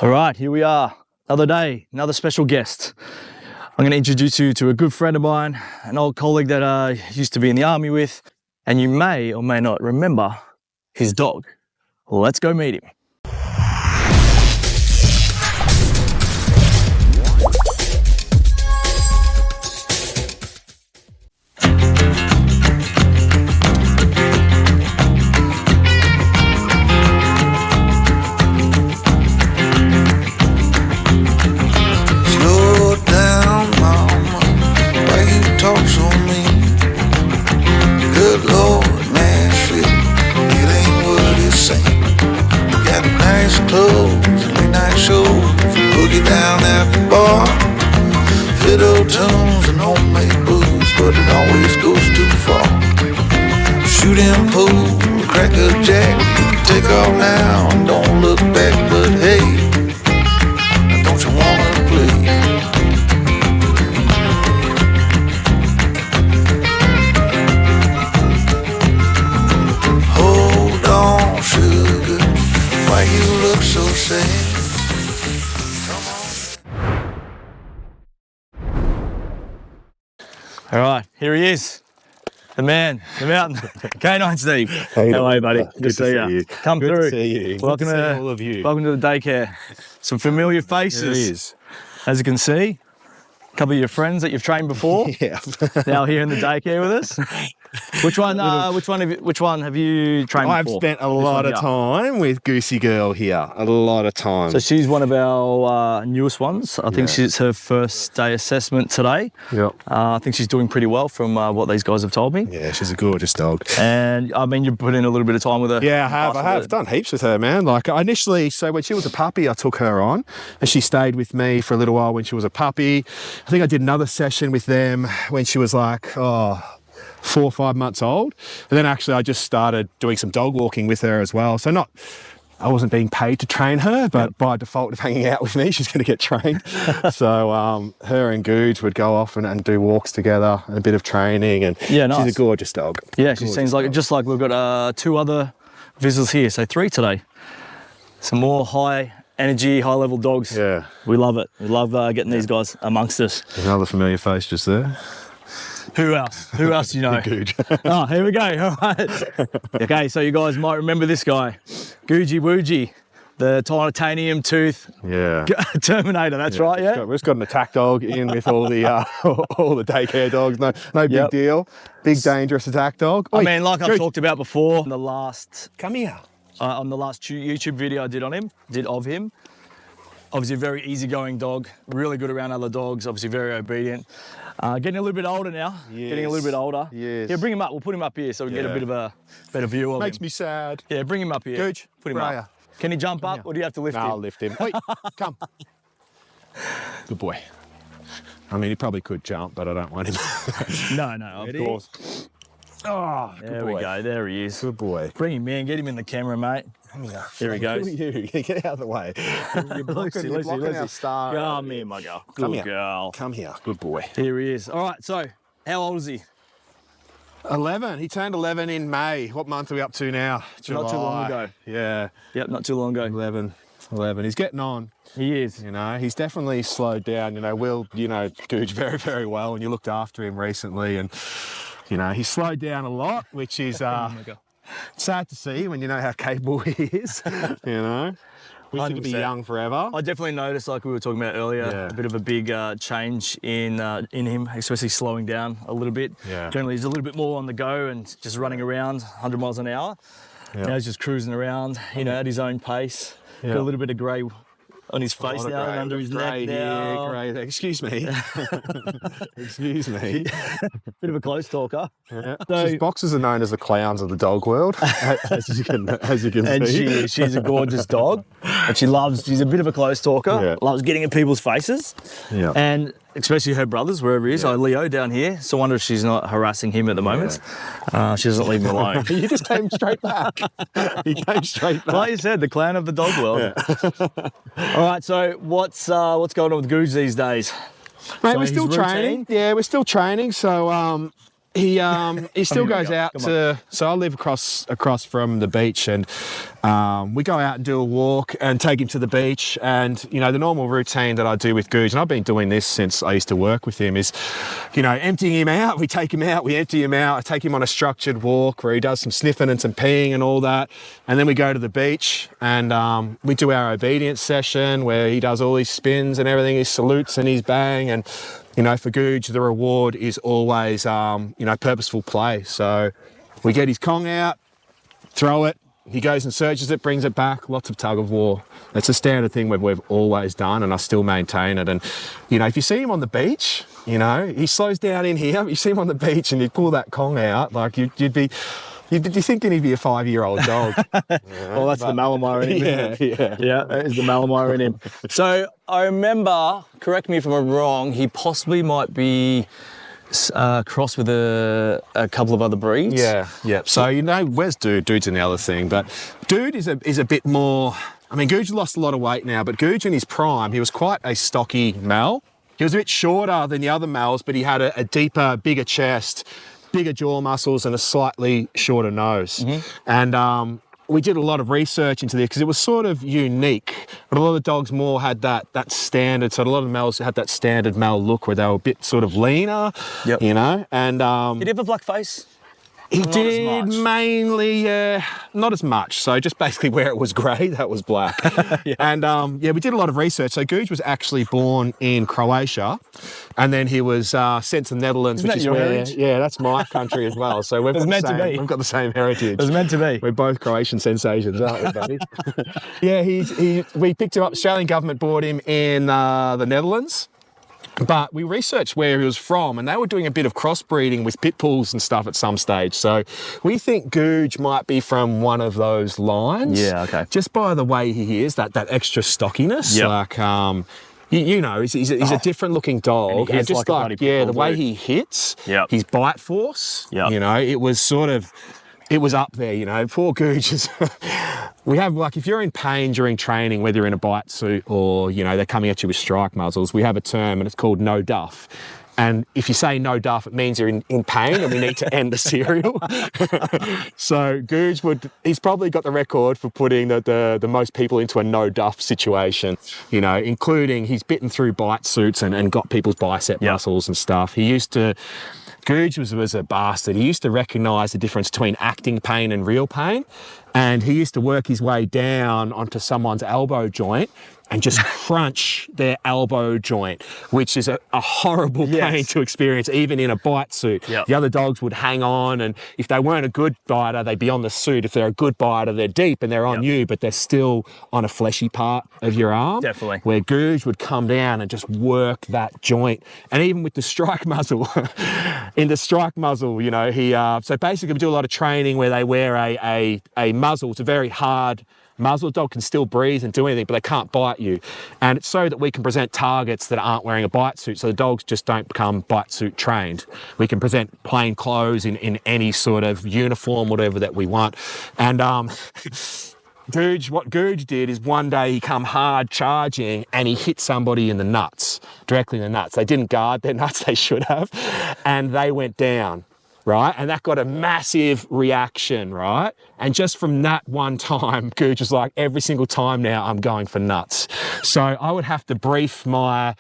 All right, here we are. Another day, another special guest. I'm going to introduce you to a good friend of mine, an old colleague that I used to be in the army with, and you may or may not remember his dog. Let's go meet him. Tunes and homemade booze, but it always goes too far. Shooting pool, crack a jack, take off now and don't look back. But hey, don't you wanna play? Hold on, sugar, why you look so sad? All right, here he is. The man, the mountain, K9 Steve. How are you, buddy? Good to see you. Come Good through. to see you. Welcome Good to to see all of you. Welcome to the daycare. Some familiar faces. There is. As you can see, a couple of your friends that you've trained before. Yeah. Now here in the daycare with us. Which one have you trained I've before? spent a lot of time with Goosey Girl here. A lot of time. So she's one of our newest ones. I think it's her first day assessment today. Yep. I think she's doing pretty well from what these guys have told me. Yeah, she's a gorgeous dog. And I mean, you put in a little bit of time with her. Yeah, I have done heaps with her, man. Like initially, so when she was a puppy, I took her on and she stayed with me for a little while when she was a puppy. I think I did another session with them when she was like, 4 or 5 months old. And then actually I just started doing some dog walking with her as well. So I wasn't being paid to train her, but by default of hanging out with me, she's going to get trained. So her and Guge would go off and do walks together and a bit of training. And yeah, nice. She's a gorgeous dog. Yeah, she seems like, just like we've got 2 other visitors here, so 3 today. Some more high energy, high level dogs. Yeah. We love it. We love getting these guys amongst us. Another familiar face just there. Who else? Who else do you know? Guge. Oh, here we go. All right. Okay, so you guys might remember this guy, Guge, the titanium tooth Terminator. That's right. Yeah. We've just got an attack dog in with all the all the daycare dogs. No big deal. Big dangerous attack dog. I mean, like I've talked about before, on the last on the last YouTube video I did of him. Obviously a very easygoing dog, really good around other dogs, obviously very obedient. Getting a little bit older now, getting a little bit older. Yes. Yeah, bring him up, we'll put him up here so we can get a bit of a better view of him. Makes me sad. Yeah, bring him up here. Guge, put him up. Can he jump up or do you have to lift him? I'll lift him. Wait, come. Good boy. I mean, he probably could jump, but I don't want him. No, of course. Oh, there we go, there he is. Good boy. Bring him in, get him in the camera, mate. There he goes. You get out of the way. You're blocking our star. Come here, my girl. Good girl. Come here. Good boy. Here he is. All right, so how old is he? 11. He turned 11 in May. What month are we up to now? July. Not too long ago. Yeah. Yep, not too long ago. 11. He's getting on. He is. You know, he's definitely slowed down. You know, Guge very, very well, and you looked after him recently, and you know, he's slowed down a lot, which is sad to see when you know how capable he is. You know, we should be young forever. I definitely noticed, like we were talking about earlier, a bit of a big change in him, especially slowing down a little bit. Yeah. Generally, he's a little bit more on the go and just running around 100 miles an hour. Yeah. Now he's just cruising around, you know, at his own pace. Got a little bit of grey on his face now and under his neck now. Grey. Excuse me. Excuse me. Bit of a close talker. Yeah. So, boxers are known as the clowns of the dog world, as you can and see. She's a gorgeous dog, and she's a bit of a close talker. Loves getting in people's faces. Yeah. And especially her brothers, wherever he is. Leo down here. So I wonder if she's not harassing him at the moment. She doesn't leave him alone. You just came straight back. He came straight back. Like you said, the clown of the dog world. Yeah. All right, so what's going on with Guge these days? Mate, we're still training. Yeah, we're still training. So he still goes out to. So I live across from the beach, and We go out and do a walk and take him to the beach. And, you know, the normal routine that I do with Guge, and I've been doing this since I used to work with him, is, you know, emptying him out. We take him out, we empty him out. I take him on a structured walk where he does some sniffing and some peeing and all that. And then we go to the beach and we do our obedience session where he does all his spins and everything, his salutes and his bang. And, you know, for Guge, the reward is always, you know, purposeful play. So we get his Kong out, throw it, he goes and searches it, brings it back, lots of tug of war. It's a standard thing we've always done, and I still maintain it. And, you know, if you see him on the beach, you know, he slows down in here, you see him on the beach and you pull that Kong out, like you'd be thinking he'd be a 5-year-old dog. Well, that's the Malinois in him. Yeah, that is the Malinois in him. So I remember, correct me if I'm wrong, he possibly might be crossed with a couple of other breeds. Yeah. So, you know, where's Dude? Dude's another thing, but Dude is a bit more. I mean, Guge lost a lot of weight now, but Guge in his prime, he was quite a stocky male. He was a bit shorter than the other males, but he had a deeper, bigger chest, bigger jaw muscles, and a slightly shorter nose. And we did a lot of research into this because it was sort of unique. But a lot of the dogs more had that standard. So a lot of the males had that standard male look where they were a bit sort of leaner, you know. And did he have a black face? He Not did as much. mainly, not as much. So just basically where it was grey, that was black. And yeah, we did a lot of research. So Guge was actually born in Croatia, and then he was sent to the Netherlands, Isn't which that is your where, heritage? yeah, that's my country as well. So we've got, meant to be. we've got the same heritage. It was meant to be. We're both Croatian sensations, aren't we, buddy? Yeah, we picked him up. Australian government bought him in the Netherlands. But we researched where he was from, and they were doing a bit of crossbreeding with pit bulls and stuff at some stage. So we think Guge might be from one of those lines. Yeah, okay. Just by the way he is, that extra stockiness. Yep. Like, you know, he's a different looking dog. And he hits just like a bloody pit the bull way too. he hits, Yep. his bite force, Yep. you know, it was sort of, it was up there, you know. Poor Guge is... We have, like, if you're in pain during training, whether you're in a bite suit or, you know, they're coming at you with strike muzzles, we have a term and it's called no duff. And if you say no duff, it means you're in pain and we need to end the serial. So Guge he's probably got the record for putting the most people into a no duff situation, you know, including he's bitten through bite suits and got people's bicep muscles and stuff. Guge was a bastard. He used to recognise the difference between acting pain and real pain. And he used to work his way down onto someone's elbow joint and just crunch their elbow joint, which is a horrible pain to experience, even in a bite suit. Yep. The other dogs would hang on, and if they weren't a good biter, they'd be on the suit. If they're a good biter, they're deep and they're on you, but they're still on a fleshy part of your arm. Definitely. Where Guge would come down and just work that joint. And even with the strike muzzle, in the strike muzzle, you know, so basically we do a lot of training where they wear a muzzle. It's a very hard muzzle. Dog can still breathe and do anything, but they can't bite you. And it's so that we can present targets that aren't wearing a bite suit, so the dogs just don't become bite suit trained. We can present plain clothes in any sort of uniform, whatever that we want. And what Guge did is one day he come hard charging and he hit somebody in the nuts, directly in the nuts. They didn't guard their nuts, they should have, and they went down. Right? And that got a massive reaction, right? And just from that one time, Guge was like, every single time now I'm going for nuts. So I would have to brief the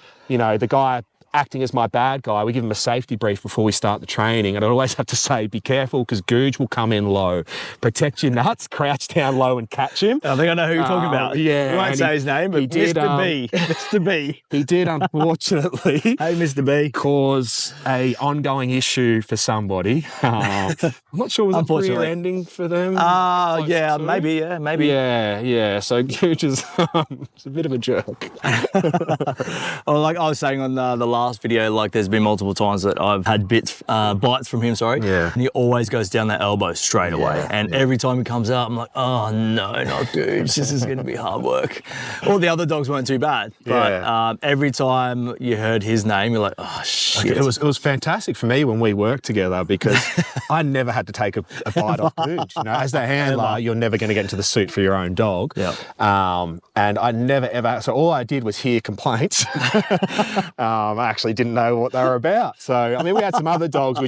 guy acting as my bad guy. We give him a safety brief before we start the training. And I'd always have to say, be careful, because Guge will come in low. Protect your nuts, crouch down low and catch him. I think I know who you're talking about. Yeah. You won't say his name, but Mr. B. Mr. B. He did, unfortunately, Hey, Mr. B. cause a ongoing issue for somebody. I'm not sure, was it a career ending for them? Yeah, maybe. Yeah. So Guge is it's a bit of a jerk. Well, like I was saying on the last video, like there's been multiple times that I've had bites from him, Yeah. and he always goes down that elbow straight away. And every time he comes out, I'm like, oh no, not Guge, this is going to be hard work. All the other dogs weren't too bad, but every time you heard his name, you're like, oh shit. It was fantastic for me when we worked together, because I never had to take a bite off Guge. You know, as the handler, you're never going to get into the suit for your own dog. Yeah. And I never ever. So all I did was hear complaints. I actually didn't know what they were about. So I mean, we had some other dogs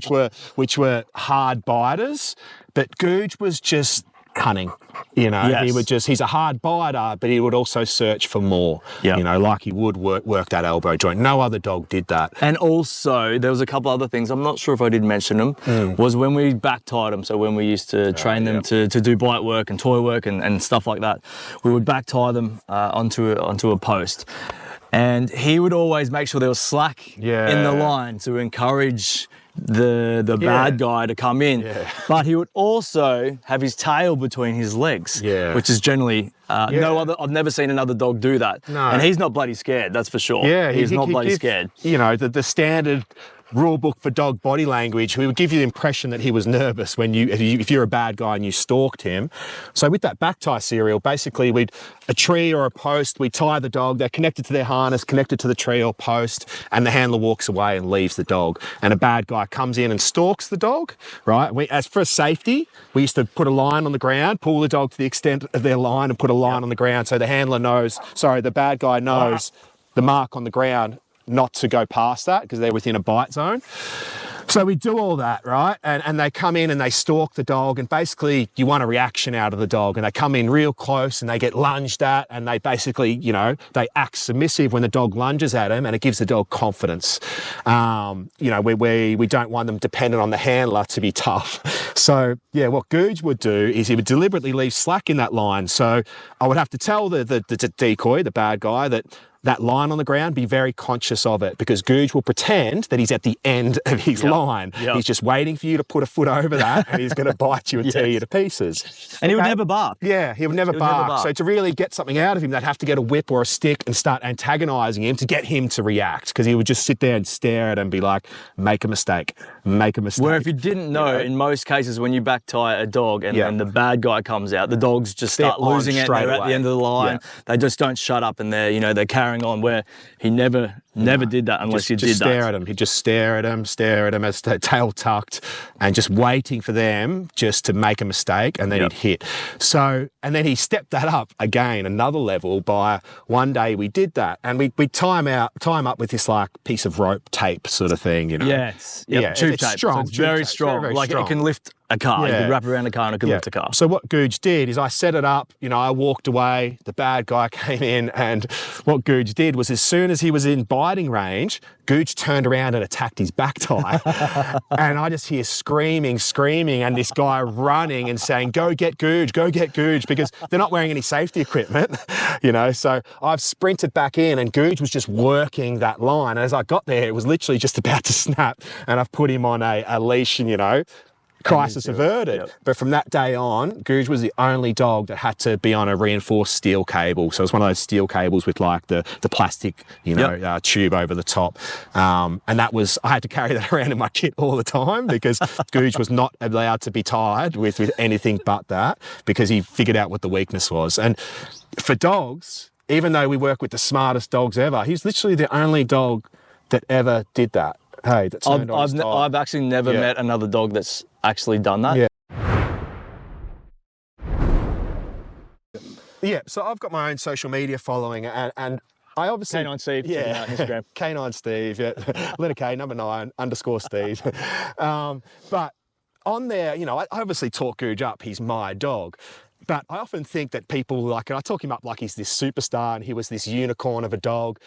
which were hard biters, but Guge was just cunning. You know, Yes. he would he's a hard biter, but he would also search for more. Yeah. You know, like he would work that elbow joint. No other dog did that. And also, there was a couple other things, I'm not sure if I did mention them, was when we back tied them, so when we used to train them to do bite work and toy work and stuff like that, we would back tie them onto a post. And he would always make sure there was slack in the line to encourage the bad guy to come in. But he would also have his tail between his legs, which is generally I've never seen another dog do that. No. And he's not bloody scared, that's for sure. Yeah, he's not he'd bloody give, scared. You know, the standard rule book for dog body language, we would give you the impression that he was nervous when if you're a bad guy and you stalked him. So with that back tie serial, basically a tree or a post, we tie the dog, they're connected to their harness, connected to the tree or post, and the handler walks away and leaves the dog. And a bad guy comes in and stalks the dog, right? As for safety, we used to put a line on the ground, pull the dog to the extent of their line and put a line on the ground so the handler knows, the bad guy knows the mark on the ground not to go past that because they're within a bite zone. So we do all that, right? And they come in and they stalk the dog, and basically you want a reaction out of the dog, and they come in real close and they get lunged at, and they basically, you know, they act submissive when the dog lunges at them, and it gives the dog confidence. You know, we don't want them dependent on the handler to be tough. So yeah, what Guge would do is he would deliberately leave slack in that line. So I would have to tell the decoy, the bad guy, that line on the ground, be very conscious of it, because Guge will pretend that he's at the end of his line. He's just waiting for you to put a foot over that, and he's going to bite you and tear you to pieces. And he would never bark. Yeah, he would never bark. So to really get something out of him, they'd have to get a whip or a stick and start antagonising him to get him to react, because he would just sit there and stare at him and be like, make a mistake, make a mistake. Where if you didn't know, in most cases when you back tie a dog and the bad guy comes out, the dogs just start losing it, they're at the end of the line, they just don't shut up, and they're carrying on, where he never did that unless you did that. Stare at him. He'd just stare at him as the tail tucked, and just waiting for them just to make a mistake, and then he'd hit. So, and then he stepped that up again, another level, by one day we did that, and we tie him up with this like piece of rope tape sort of thing, you know. Tube tape. Strong. So it's very strong. Very like strong. It can lift a car. You could wrap it around a car and it could lift a car. So what Guge did is I set it up, you know, I walked away, the bad guy came in, and what Guge did was, as soon as he was in biting range, Guge turned around and attacked his back tie. And I just hear screaming, and this guy running and saying, go get Guge, because they're not wearing any safety equipment, you know. So I've sprinted back in, and Guge was just working that line. And as I got there, it was literally just about to snap, and I've put him on a leash, and, you know, crisis averted. But from that day on, Guge was the only dog that had to be on a reinforced steel cable. So it's one of those steel cables with like the plastic, you know, tube over the top. And that was, I had to carry that around in my kit all the time, because Guge was not allowed to be tied with anything but that, because he figured out what the weakness was. And for dogs, even though we work with the smartest dogs ever, he's literally the only dog that ever did that. Hey, that turned on his tie. I've actually never met another dog that's actually done that. Yeah, so I've got my own social media following, and I obviously... K9 Steve, check him out on Instagram. K9 Steve, letter K, number 9, _Steve. But on there, you know, I obviously talk Guge up, he's my dog. But I often think that people, like, I talk him up like he's this superstar and he was this unicorn of a dog.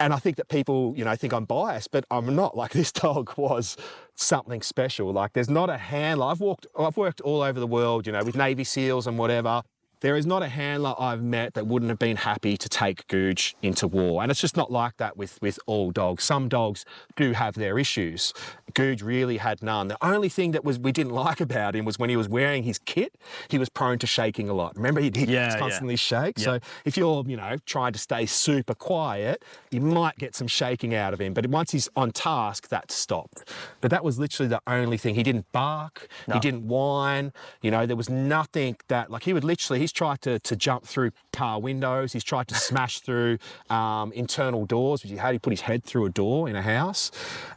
And I think that people, you know, think I'm biased, but I'm not. Like, this dog was something special. Like, there's not a handler. I've worked all over the world, you know, with Navy SEALs and whatever. There is not a handler I've met that wouldn't have been happy to take Guge into war. And it's just not like that with all dogs. Some dogs do have their issues. Guge really had none. The only thing that we didn't like about him was when he was wearing his kit, he was prone to shaking a lot. Remember, he'd constantly shake. So if you're, you know, trying to stay super quiet, you might get some shaking out of him. But once he's on task, that stopped. But that was literally the only thing. He didn't bark. He didn't whine. You know, there was nothing that, like, he would literally, he's tried to jump through car windows. He's tried to smash through internal doors. How do you put his head through a door in a house?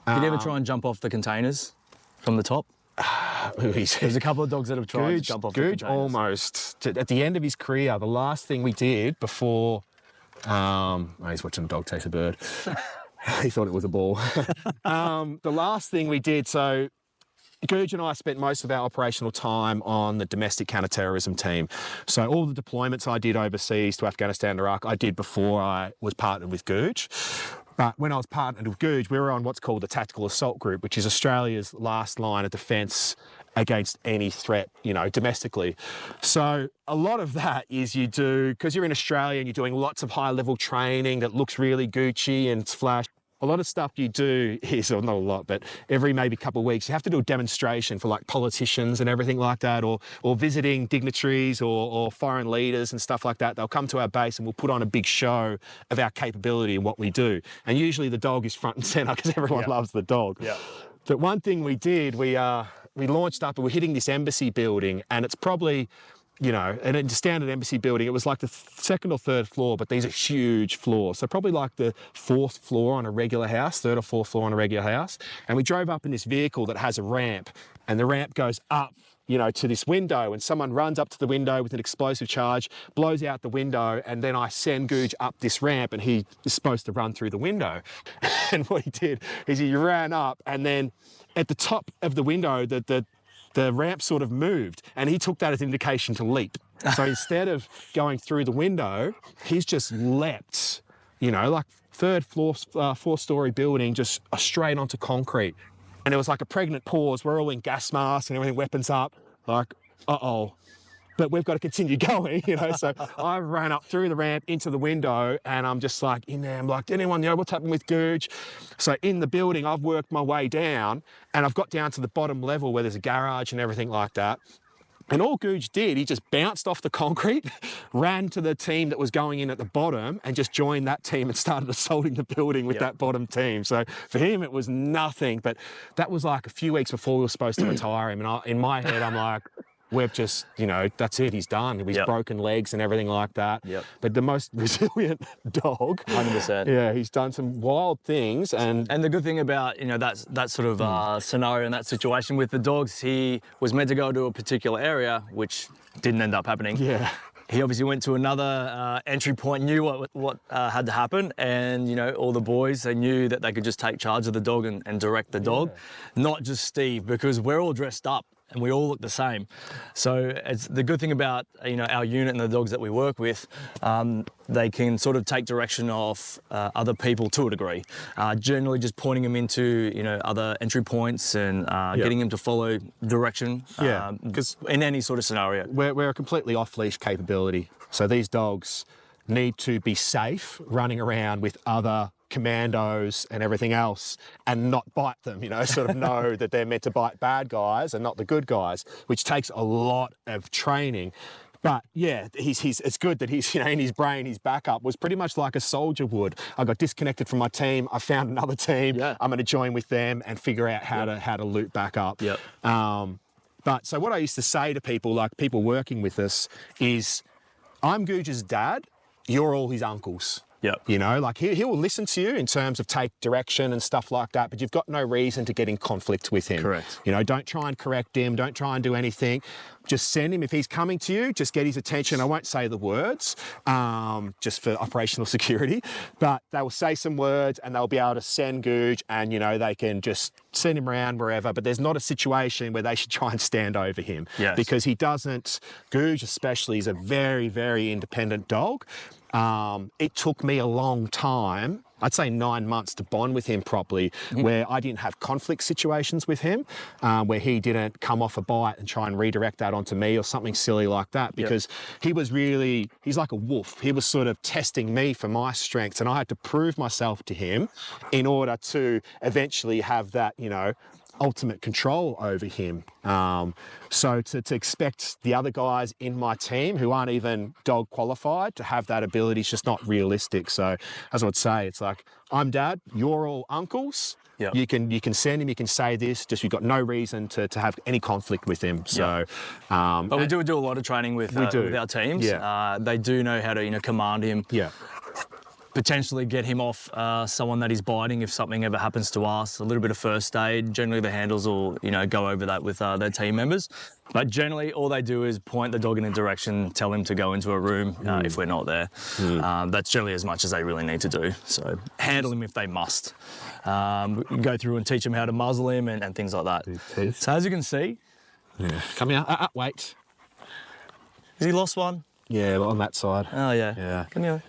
Did you ever try and jump off the containers from the top? There's a couple of dogs that have tried to jump off the containers. Guge almost, at the end of his career, the last thing we did before, he's watching a dog chase a bird. He thought it was a ball. The last thing we did, so Guge and I spent most of our operational time on the domestic counter-terrorism team. So all the deployments I did overseas to Afghanistan and Iraq, I did before I was partnered with Guge. But when I was partnered with Guge, we were on what's called the Tactical Assault Group, which is Australia's last line of defence against any threat, domestically. So a lot of that is you do, because you're in Australia and you're doing lots of high-level training that looks really Gucci and it's flash. A lot of stuff you do is, or not a lot, but every maybe couple of weeks, you have to do a demonstration for like politicians and everything like that, or visiting dignitaries or foreign leaders and stuff like that. They'll come to our base and we'll put on a big show of our capability and what we do. And usually the dog is front and centre because everyone loves the dog. Yeah. But one thing we did, we launched up and we're hitting this embassy building, and it's probably, and it's a standard embassy building. It was like the second or third floor, but these are huge floors. So probably like the fourth floor on a regular house, third or fourth floor on a regular house. And we drove up in this vehicle that has a ramp, and the ramp goes up, to this window, and someone runs up to the window with an explosive charge, blows out the window, and then I send Guge up this ramp, and he is supposed to run through the window. And what he did is he ran up, and then at the top of the window, the ramp sort of moved, and he took that as an indication to leap. So instead of going through the window, he's just leapt, like third floor, four-story building, just straight onto concrete. And it was like a pregnant pause. We're all in gas masks and everything, weapons up, like, uh-oh. But we've got to continue going, So I ran up through the ramp into the window, and I'm just like in there. I'm like, anyone know what's happening with Guge? So in the building, I've worked my way down, and I've got down to the bottom level where there's a garage and everything like that. And all Guge did, he just bounced off the concrete, ran to the team that was going in at the bottom, and just joined that team and started assaulting the building with that bottom team. So for him, it was nothing. But that was like a few weeks before we were supposed to retire him. And in my head, I'm like, we've just, that's it, he's done. He's broken legs and everything like that. Yep. But the most resilient dog. 100%. Yeah, he's done some wild things. And the good thing about, that sort of scenario and that situation with the dogs, he was meant to go to a particular area, which didn't end up happening. Yeah. He obviously went to another entry point, knew what had to happen, and all the boys, they knew that they could just take charge of the dog and direct the dog, not just Steve, because we're all dressed up and we all look the same. So it's the good thing about our unit and the dogs that we work with, they can sort of take direction of other people to a degree. Generally just pointing them into other entry points and getting them to follow direction. Because in any sort of scenario, we're a completely off-leash capability. So these dogs need to be safe running around with other commandos and everything else and not bite them, sort of know that they're meant to bite bad guys and not the good guys, which takes a lot of training. But yeah, it's good that he's, in his brain, his backup was pretty much like a soldier would. I got disconnected from my team. I found another team. Yeah. I'm going to join with them and figure out how to loop back up. Yep. But so what I used to say to people, like people working with us, is I'm Guge's dad. You're all his uncles. Yep. Like he will listen to you in terms of take direction and stuff like that, but you've got no reason to get in conflict with him. Correct. Don't try and correct him. Don't try and do anything. Just send him. If he's coming to you, just get his attention. I won't say the words, just for operational security, but they will say some words and they'll be able to send Guge and, they can just send him around wherever, but there's not a situation where they should try and stand over him. Yes. Because he doesn't, Guge especially, is a very, very independent dog. It took me a long time, I'd say 9 months, to bond with him properly, where I didn't have conflict situations with him, where he didn't come off a bite and try and redirect that onto me or something silly like that, because he's like a wolf. He was sort of testing me for my strengths, and I had to prove myself to him in order to eventually have that, ultimate control over him. So to expect the other guys in my team who aren't even dog qualified to have that ability is just not realistic. So as I would say, it's like, I'm dad, you're all uncles. Yep. You can send him, you can say this, just you've got no reason to have any conflict with him. So, but we do a lot of training with our teams. Yeah. They do know how to, command him. Yeah. potentially get him off someone that he's biting if something ever happens to us. A little bit of first aid. Generally, the handlers will, you know, go over that with their team members. But generally, all they do is point the dog in a direction, tell him to go into a room if we're not there. That's generally as much as they really need to do. So handle him if they must. Go through and teach him how to muzzle him and things like that. So as you can see, Come here. Wait. has he lost one? Yeah, on that side. Oh yeah. Yeah. Come here.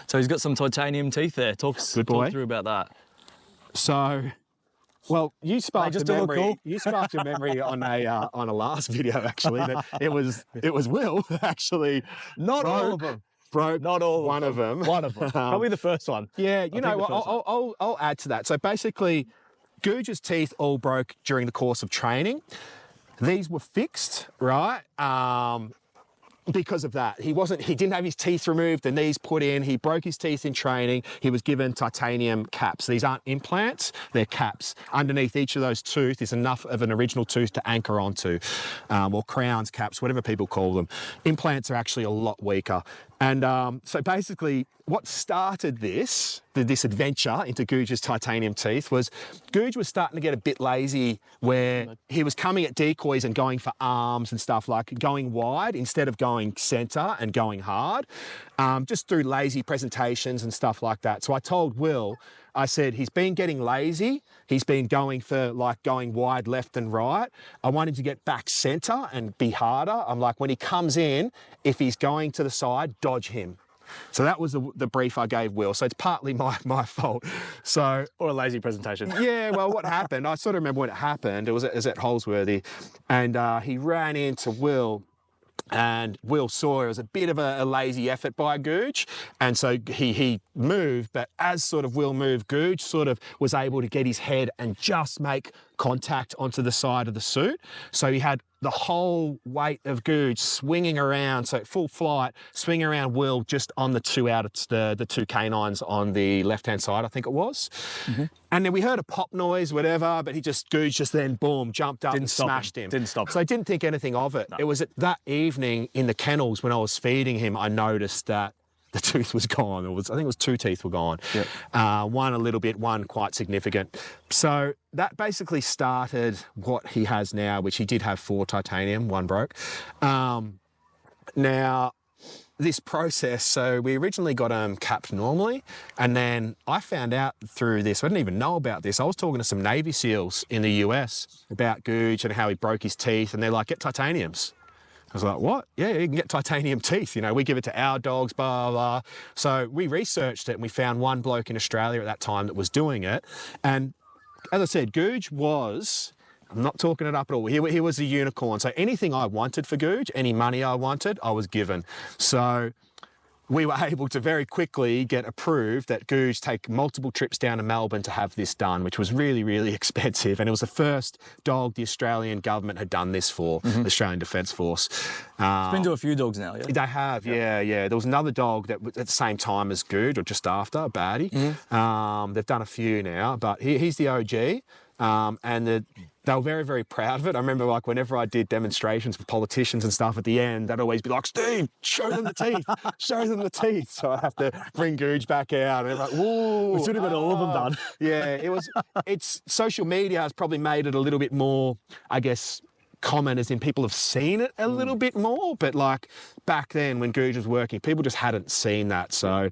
So he's got some titanium teeth there. Talk through about that. So, well, you sparked just a to look memory. cool. You sparked a memory on a last video actually. That it was Will actually. Not all of them. Broke Not all one of them. One of them. Probably the first one. Yeah, you know, I'll add to that. So basically, Guge's teeth all broke during the course of training. These were fixed, right? Because of that. He didn't have his teeth removed, the knees put in, he broke his teeth in training, he was given titanium caps. These aren't implants, they're caps. Underneath each of those teeth is enough of an original tooth to anchor onto, or crowns, caps, whatever people call them. Implants are actually a lot weaker. And so basically, what started this adventure into Guge's titanium teeth was Guge was starting to get a bit lazy where he was coming at decoys and going for arms and stuff, like going wide instead of going centre and going hard, just through lazy presentations and stuff like that. So I told Will, I said, he's been getting lazy. He's been going for like going wide left and right. I want him to get back centre and be harder. I'm like, when he comes in, if he's going to the side, dodge him. So that was the brief I gave Will. So it's partly my fault. So, Or a lazy presentation. yeah, well, what happened, I sort of remember when it happened. It was at Holsworthy, and he ran into Will. And Will saw it was a bit of a lazy effort by Guge, and so he moved, but as sort of Will moved, Guge sort of was able to get his head and just make contact onto the side of the suit. So he had the whole weight of Guge swinging around, so full flight, swinging around Will just on the two K9s on the left-hand side, I think it was. And then we heard a pop noise, whatever, but Guge just then, boom, jumped up and smashed him. Didn't stop. So I didn't think anything of it. No. It was that evening in the kennels when I was feeding him, I noticed that the tooth was gone. I think it was 2 teeth were gone. Yep. One a little bit, one quite significant. So that basically started what he has now, which he did have 4 titanium, 1 broke. Now, this process, so we originally got him capped normally, and then I found out through this, I didn't even know about this, I was talking to some Navy SEALs in the US about Guge and how he broke his teeth, and they're like, get titaniums. I was like, what? Yeah, you can get titanium teeth. You know, we give it to our dogs, blah, blah, blah. So we researched it and we found one bloke in Australia at that time that was doing it. And as I said, Guge was, I'm not talking it up at all, he was a unicorn. So anything I wanted for Guge, any money I wanted, I was given. So we were able to very quickly get approved that Guge take multiple trips down to Melbourne to have this done, which was really, really expensive. And it was the first dog the Australian government had done this for, the Australian Defence Force. It's been to a few dogs now, yeah? They have, yeah. There was another dog that was at the same time as Guge, or just after, a baddie. They've done a few now, but he's the OG. And they were very, very proud of it. I remember, like, whenever I did demonstrations for politicians and stuff at the end, they'd always be like, Steve, show them the teeth, show them the teeth. So I have to bring Guge back out. And they're like, whoa. We should have got all of them done. Yeah, it's social media has probably made it a little bit more, I guess, common, as in people have seen it a little bit more, but like back then when Guge was working, people just hadn't seen that. So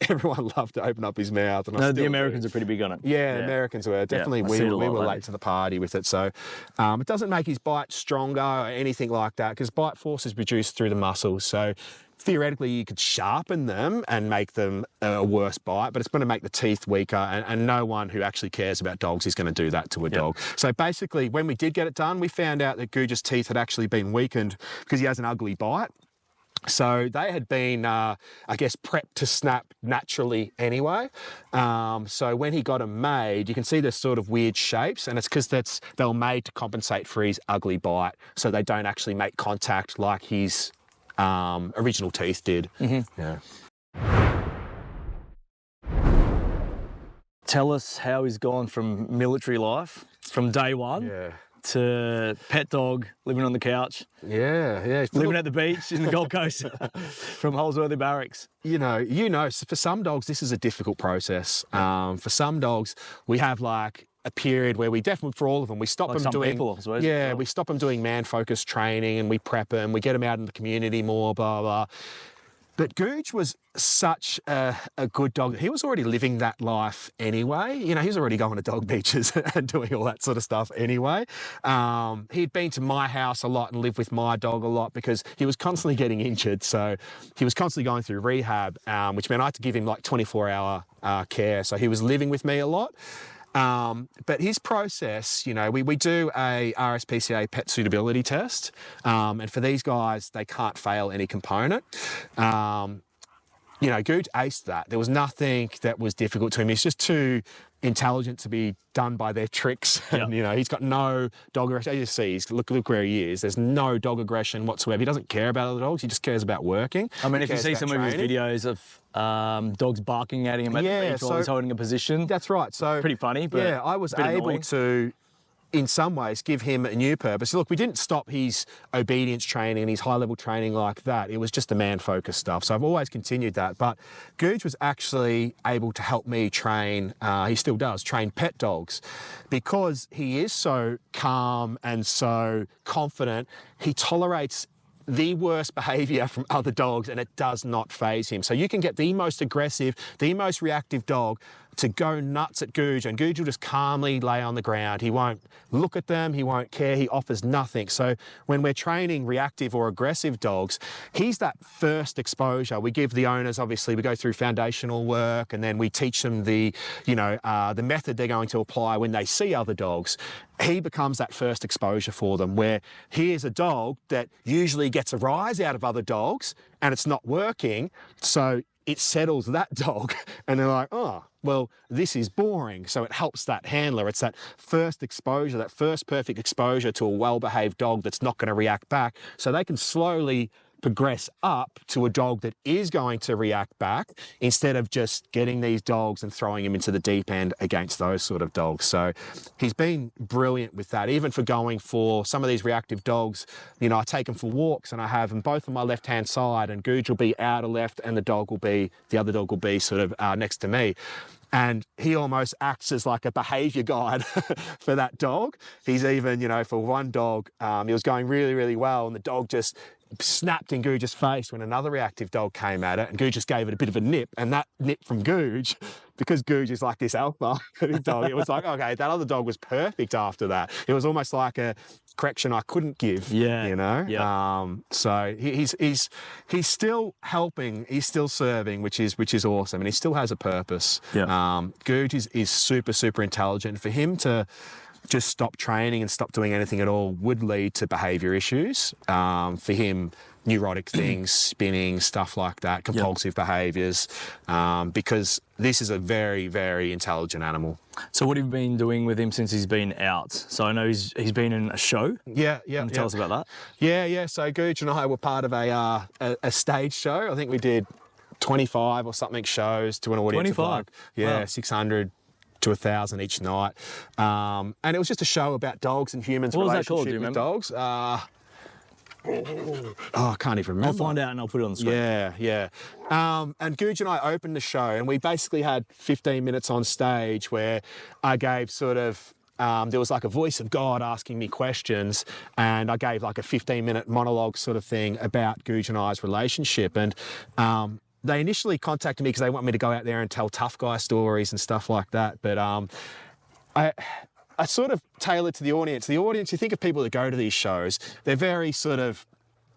everyone loved to open up his mouth. And no, the Americans are pretty big on it. Yeah, the Americans were. Definitely, we were late to the party with it. So it doesn't make his bite stronger or anything like that, because bite force is produced through the muscles. So theoretically, you could sharpen them and make them a worse bite, but it's going to make the teeth weaker, and no one who actually cares about dogs is going to do that to a dog. So basically, when we did get it done, we found out that Guge's teeth had actually been weakened because he has an ugly bite. So they had been, I guess, prepped to snap naturally anyway. So when he got them made, you can see there's sort of weird shapes, and it's because they were made to compensate for his ugly bite, so they don't actually make contact like his original teeth did. Yeah. Tell us how he's gone from military life, from day one, to pet dog, living on the couch, Yeah. living at the beach in the Gold Coast from Holsworthy Barracks. You know, so for some dogs, this is a difficult process. For some dogs, we have like a period where we definitely, for all of them, we stop Like them some doing, people, I suppose. yeah, Oh. we stop them doing man-focused training and we prep them, we get them out in the community more, blah, blah. But Guge was such a good dog. He was already living that life anyway. You know, he was already going to dog beaches and doing all that sort of stuff anyway. He'd been to my house a lot and lived with my dog a lot because he was constantly getting injured. So he was constantly going through rehab, which meant I had to give him like 24-hour care. So he was living with me a lot. But his process, you know, we do a RSPCA pet suitability test. And for these guys, they can't fail any component. You know, Guge aced that. There was nothing that was difficult to him. He's just too intelligent to be done by their tricks. Yep. And, you know, he's got no dog aggression. As you see, look where he is. There's no dog aggression whatsoever. He doesn't care about other dogs. He just cares about working. I mean, He if you cares see about some of his training. videos of dogs barking at him at the beach while he's holding a position, That's right. So pretty funny, but yeah, I was a bit able annoying. to, in some ways, give him a new purpose. Look, we didn't stop his obedience training and his high-level training like that. It was just the man-focused stuff. So I've always continued that. But Guge was actually able to help me train, he still does, train pet dogs. Because he is so calm and so confident, he tolerates the worst behaviour from other dogs and it does not faze him. So you can get the most aggressive, the most reactive dog to go nuts at Guge and Guge will just calmly lay on the ground. He won't look at them, he won't care, he offers nothing. So when we're training reactive or aggressive dogs, he's that first exposure. We give the owners, obviously, we go through foundational work and then we teach them the method they're going to apply when they see other dogs. He becomes that first exposure for them where here's a dog that usually gets a rise out of other dogs and it's not working. So it settles that dog and they're like, oh, well, this is boring. So it helps that handler. It's that first exposure, that first perfect exposure to a well-behaved dog that's not going to react back. So they can slowly progress up to a dog that is going to react back instead of just getting these dogs and throwing them into the deep end against those sort of dogs. So he's been brilliant with that, even for going for some of these reactive dogs. You know, I take them for walks and I have them both on my left-hand side and Guge will be outer left and the other dog will be sort of next to me. And he almost acts as like a behaviour guide for that dog. He's even, you know, for one dog, he was going really, really well and the dog just snapped in Guge's face when another reactive dog came at it and Guge just gave it a bit of a nip, and that nip from Guge, because Guge is like this alpha dog, it was like, okay, that other dog was perfect after that. It was almost like a correction I couldn't give, you know? Yeah. So he's still helping, he's still serving, which is awesome, and he still has a purpose. Yeah. Guge is super, super intelligent. For him to just stop training and stop doing anything at all would lead to behaviour issues. For him, neurotic things, spinning, stuff like that, compulsive behaviours, because this is a very, very intelligent animal. So what have you been doing with him since he's been out? So I know he's been in a show. Yeah. Tell us about that. Yeah. So Guge and I were part of a stage show. I think we did 25 or something shows to an audience 25? of Wow. 600 to 1,000 each night. And it was just a show about dogs and humans' What was that relationship called? Do you with remember? dogs. I can't even remember. I'll find out and I'll put it on the screen. Yeah. And Guge and I opened the show and we basically had 15 minutes on stage where I gave sort of, there was like a voice of God asking me questions and I gave like a 15-minute monologue sort of thing about Guge and I's relationship. And they initially contacted me because they want me to go out there and tell tough guy stories and stuff like that. But I sort of tailored to the audience. The audience, you think of people that go to these shows, they're very sort of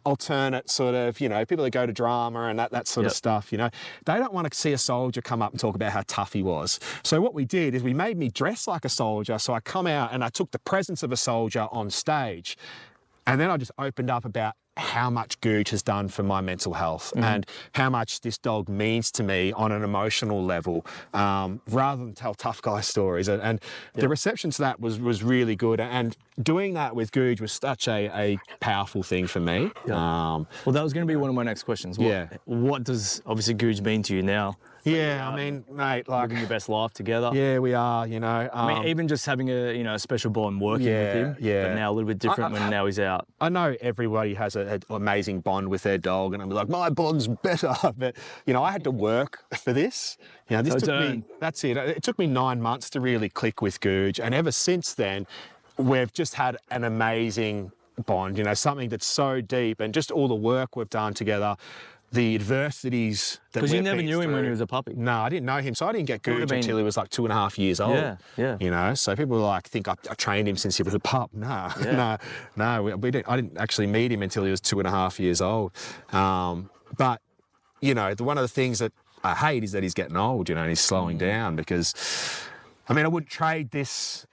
alternate sort of, you know, people that go to drama and that sort of stuff, you know. They don't want to see a soldier come up and talk about how tough he was. So what we did is we made me dress like a soldier. So I come out and I took the presence of a soldier on stage. And then I just opened up about how much Guge has done for my mental health and how much this dog means to me on an emotional level, rather than tell tough guy stories. And the reception to that was really good. And doing that with Guge was such a powerful thing for me. Well, that was going to be one of my next questions. What does, obviously, Guge mean to you now? Yeah, I mean, mate, like, living your best life together. yeah, we are, you know. I mean, even just having a special bond working with him, yeah. but now a little bit different when now he's out. I know everybody has an amazing bond with their dog, and I'm like, my bond's better. But, you know, I had to work for this. You know, this took me, that's it. It took me 9 months to really click with Guge. And ever since then, we've just had an amazing bond, you know, something that's so deep, and just all the work we've done together, the adversities that Because we've you never been knew him when through. he was a puppy. No, I didn't know him. So I didn't get Guge until he was like 2.5 years old. Yeah. You know, so people like think I trained him since he was a pup. No, we didn't. I didn't actually meet him until he was 2.5 years old. But, you know, one of the things that I hate is that he's getting old, you know, and he's slowing down, because, I mean, I wouldn't trade this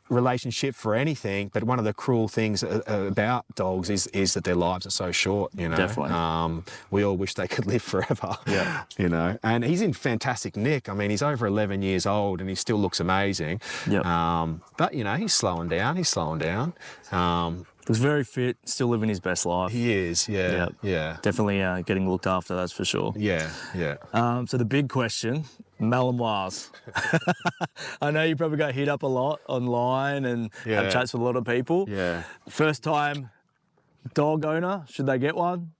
relationship for anything, but one of the cruel things about dogs is that their lives are so short, you know. Definitely. We all wish they could live forever. Yeah. You know, and he's in fantastic nick. I mean, he's over 11 years old and he still looks amazing. Yeah. But, you know, he's slowing down. Looks very fit, still living his best life. He is, yeah. Definitely getting looked after, that's for sure. Yeah. So the big question, Malinois. I know you probably got hit up a lot online and have chats with a lot of people. Yeah. First time dog owner, should they get one?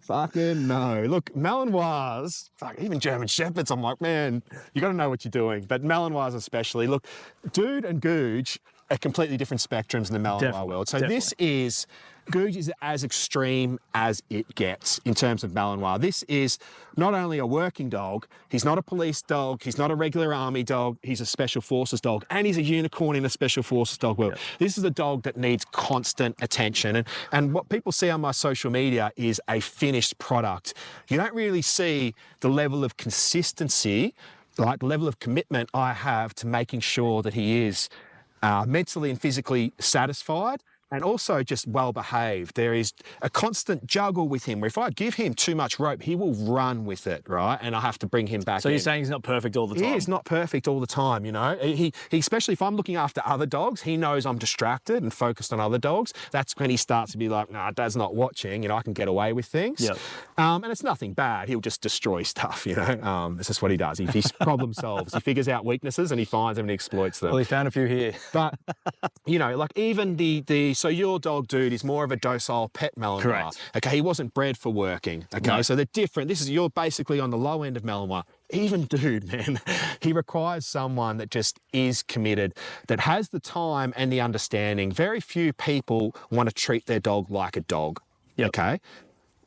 Fucking no. Look, Malinois, even German Shepherds, I'm like, man, you got to know what you're doing. But Malinois especially, look, Dude and Guge are completely different spectrums in the Malinois world. So this is, Guge is as extreme as it gets in terms of Malinois. This is not only a working dog, he's not a police dog, he's not a regular army dog, he's a special forces dog, and he's a unicorn in a special forces dog world. This is a dog that needs constant attention. And what people see on my social media is a finished product. You don't really see the level of consistency, like the level of commitment I have to making sure that he is mentally and physically satisfied, and also just well behaved. There is a constant juggle with him where if I give him too much rope, he will run with it, right? And I have to bring him back. So you're saying he's not perfect all the time? He is not perfect all the time, you know. He especially if I'm looking after other dogs, he knows I'm distracted and focused on other dogs. That's when he starts to be like, nah, Dad's not watching, you know, I can get away with things. Yep. And it's nothing bad. He'll just destroy stuff, you know. It's just what he does. He problem solves. He figures out weaknesses and he finds them and he exploits them. Well, he found a few here. But, you know, like even so your dog, Dude, is more of a docile pet Malinois. Correct. Okay, he wasn't bred for working. Okay, No. so they're different. You're basically on the low end of Malinois. Even Dude, man, he requires someone that just is committed, that has the time and the understanding. Very few people want to treat their dog like a dog. Yep. Okay,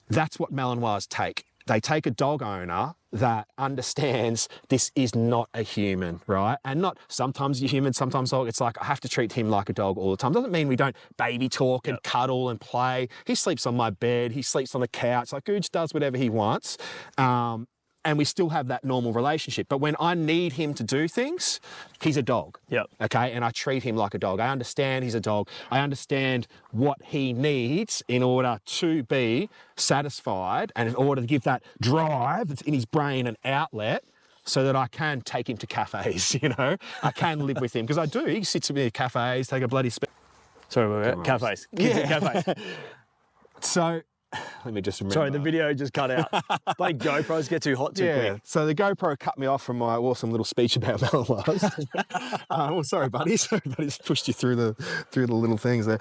that's what Malinois take. They take a dog owner that understands this is not a human, right? And not sometimes you're human, sometimes dog. It's like I have to treat him like a dog all the time. Doesn't mean we don't baby talk and cuddle and play. He sleeps on my bed. He sleeps on the couch. Like Guge does whatever he wants. And we still have that normal relationship. But when I need him to do things, he's a dog. Yep. Okay, and I treat him like a dog. I understand he's a dog. I understand what he needs in order to be satisfied and in order to give that drive that's in his brain an outlet so that I can take him to cafes, you know? I can live with him, because I do. He sits with me at cafes, take a bloody... Sorry, about cafes. Kids at cafes. So... Let me just remember. Sorry, the video just cut out. Bloody GoPros get too hot too quick. So the GoPro cut me off from my awesome little speech about Malinois. Well, sorry, buddy. Sorry, buddy. Just pushed you through the little things there.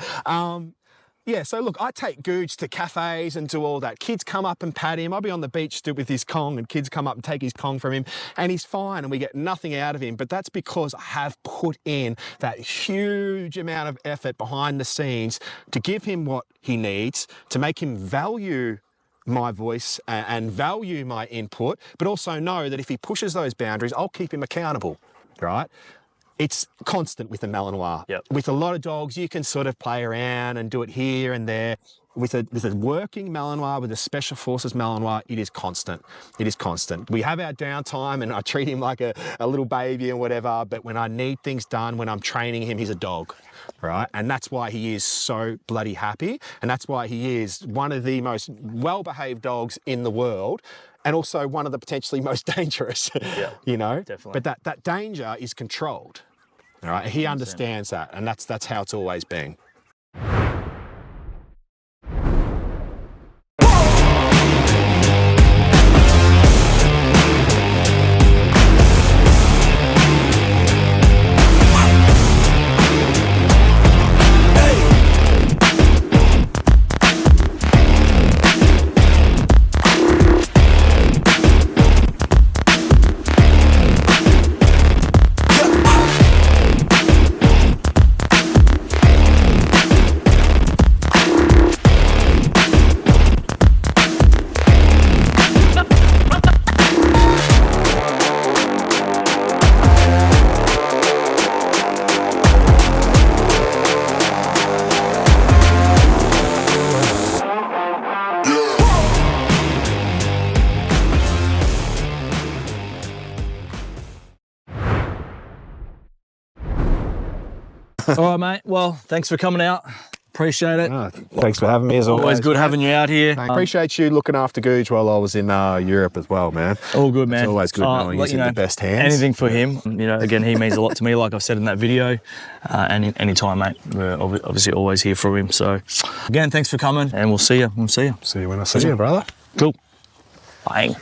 Yeah, so look, I take Guge to cafes and do all that. Kids come up and pat him. I'll be on the beach with his Kong and kids come up and take his Kong from him and he's fine and we get nothing out of him. But that's because I have put in that huge amount of effort behind the scenes to give him what he needs, to make him value my voice and value my input, but also know that if he pushes those boundaries, I'll keep him accountable, right? It's constant with the Malinois. Yep. With a lot of dogs, you can sort of play around and do it here and there. With a working Malinois, with a special forces Malinois, it is constant. It is constant. We have our downtime and I treat him like a little baby and whatever, but when I need things done, when I'm training him, he's a dog, right? And that's why he is so bloody happy. And that's why he is one of the most well-behaved dogs in the world. And also one of the potentially most dangerous, you know? Definitely. But that danger is controlled. All right, he understands that, and that's how it's always been. All right, mate. Well, thanks for coming out. Appreciate it. Oh, thanks for having me as always. Always good having you out here. I appreciate you looking after Guge while I was in Europe as well, man. All good, man. It's always good knowing he's in the best hands. Anything for him. You know, again, he means a lot to me, like I've said in that video. Anytime, mate. We're obviously always here for him. So, again, thanks for coming, and we'll see you. See you when I see you, brother. Cool. Bye.